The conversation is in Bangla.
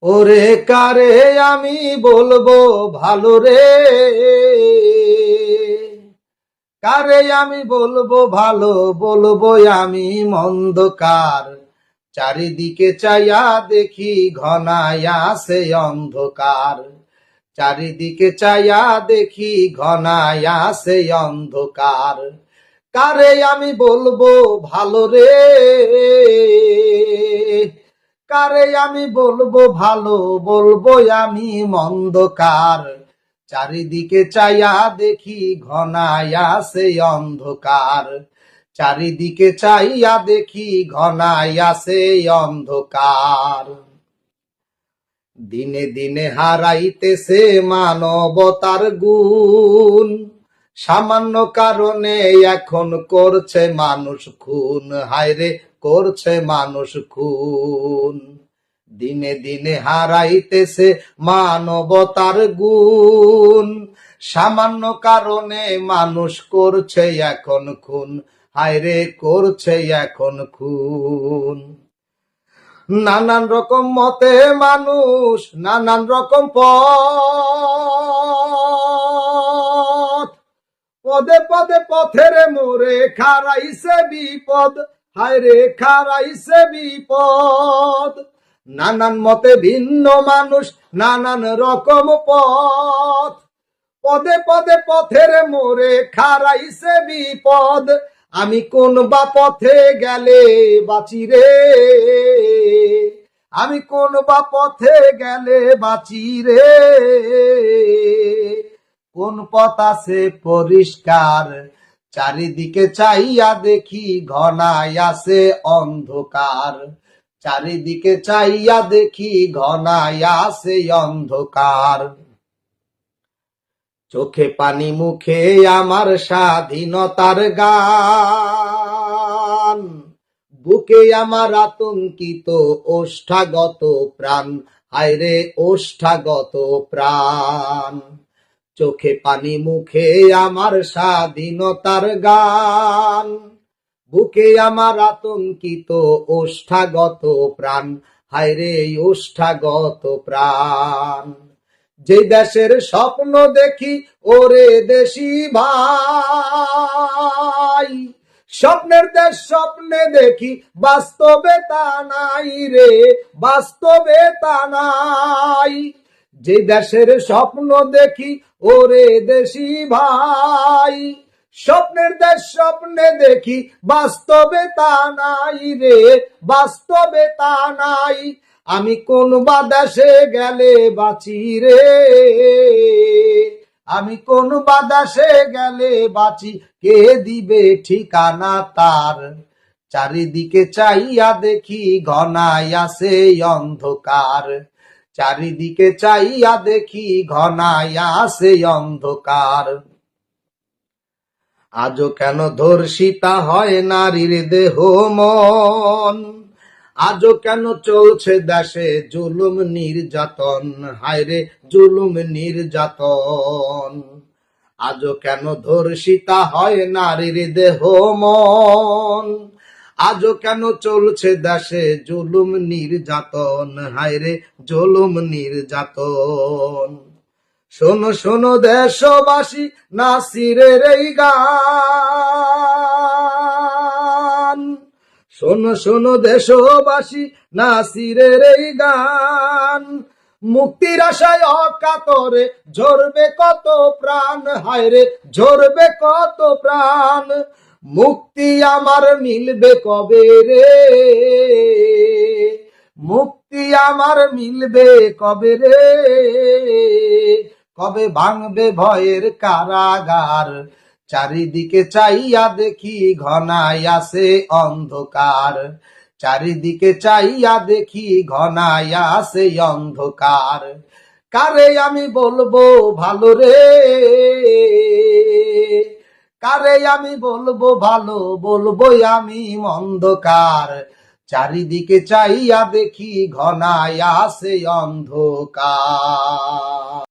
ওরে কারে আমি বলবো ভালো রে, কারে আমি বলবো ভালো, বলবো আমি মন্দ কার। চারিদিকে চাইয়া দেখি ঘনায় আসে অন্ধকার, চারিদিকে চাইয়া দেখি ঘনায় আসে অন্ধকার। কারে আমি বলবো ভালো রে, কারে আমি বলবো ভালো, বলবো আমি মন্দ কার। চারিদিকে চাইয়া দেখি ঘনায় আসে অন্ধকার, চারিদিকে চাইয়া দেখি ঘনায় আসে অন্ধকার। দিনে দিনে হারাইতেছে মানবতার গুণ, সামান্য কারণে এখন করছে মানুষ খুন, হায়রে করছে মানুষ খুন। দিনে দিনে হারাইতেছে মানবতার গুণ, সামান্য কারণে মানুষ করছে এখন খুন, হায়রে করছে এখন খুন। নানান রকম মতে মানুষ, নানান রকম পথ, পদে পদে পথের মোরে খারাইছে বিপদ, হায়রে খারাইছে বিপদ। নানান মতে ভিন্ন মানুষ, নানান রকম পথ, পদে পদে পথের মোরে খারাইছে বিপদ। আমি কোন বা পথে গেলে বাঁচি রে, আমি কোন বা পথে গেলে বাঁচি রে। কোন পথ আছে পরিষ্কার, চারিদিকে চাইয়া দেখি ঘনায় আসে অন্ধকার, চারিদিকে চাইয়া দেখি ঘনায় আসে অন্ধকার। চোখে পানি মুখে আমার স্বাধীনতার গান, বুকে আমার আতঙ্কিত ওষ্ঠাগত প্রাণ, হায়রে ওষ্ঠাগত প্রাণ। চোখে পানি মুখে আমার স্বাধীনতার গান, বুকে আমার আতঙ্কিত ওষ্ঠাগত প্রাণ, হায়রে ওষ্ঠাগত প্রাণ। যে দেশের স্বপ্ন দেখি ওরে দেশি ভাই, স্বপ্নের দেশ স্বপ্নে দেখি, বাস্তবে তা নাই রে, বাস্তবে তা নাই। যে দেশের স্বপ্ন দেখি ওরে দেশি ভাই, স্বপ্নের দেশ স্বপ্নে দেখি, বাস্তবে তা নাই রে, বাস্তবে তা নাই। আমি কোন বা দেশে গেলে বাঁচি রে, আমি কোন বা দেশে গেলে বাঁচি, কে দিবে ঠিকানা তার। চারিদিকে চাইয়া দেখি ঘনায় আসে অন্ধকার, চারিদিকে চাইয়া দেখি ঘনায় আসে অন্ধকার। আজও কেন ধর্ষিতা হয় নারীর দেহ মন, আজও কেন চলছে দেশে জুলুম নির্যাতন, হায়রে জুলুম নির্যাতন। আজও কেন ধর্ষিতা হয় নারীর দেহ মন, আজও কেন চলছে দেশে জুলুম নির্যাতন, হায়রে জুলুম নির্যাতন। শোনো শোনো দেশবাসী নাসিরের এই গান, শোনো শোনো দেশবাসী নাসিরের এই গান। মুক্তির আশায় অকাতরে ঝরবে কত প্রাণ, হায়রে ঝরবে কত প্রাণ। মুক্তি আমার মিলবে কবে রে, মুক্তি আমার মিলবে কবে রে। কবে ভাঙবে ভয়ের কারাগার, চারিদিকে চাইয়া দেখি ঘনায় আসে অন্ধকার, চারিদিকে চাইয়া দেখি ঘনায় আসে অন্ধকার। কারে আমি বলবো ভালো রে, কারে আমি বলবো ভালো, বলবো আমি মন্দ কার। চারিদিকে চাইয়া দেখি ঘনায় আসে অন্ধকার।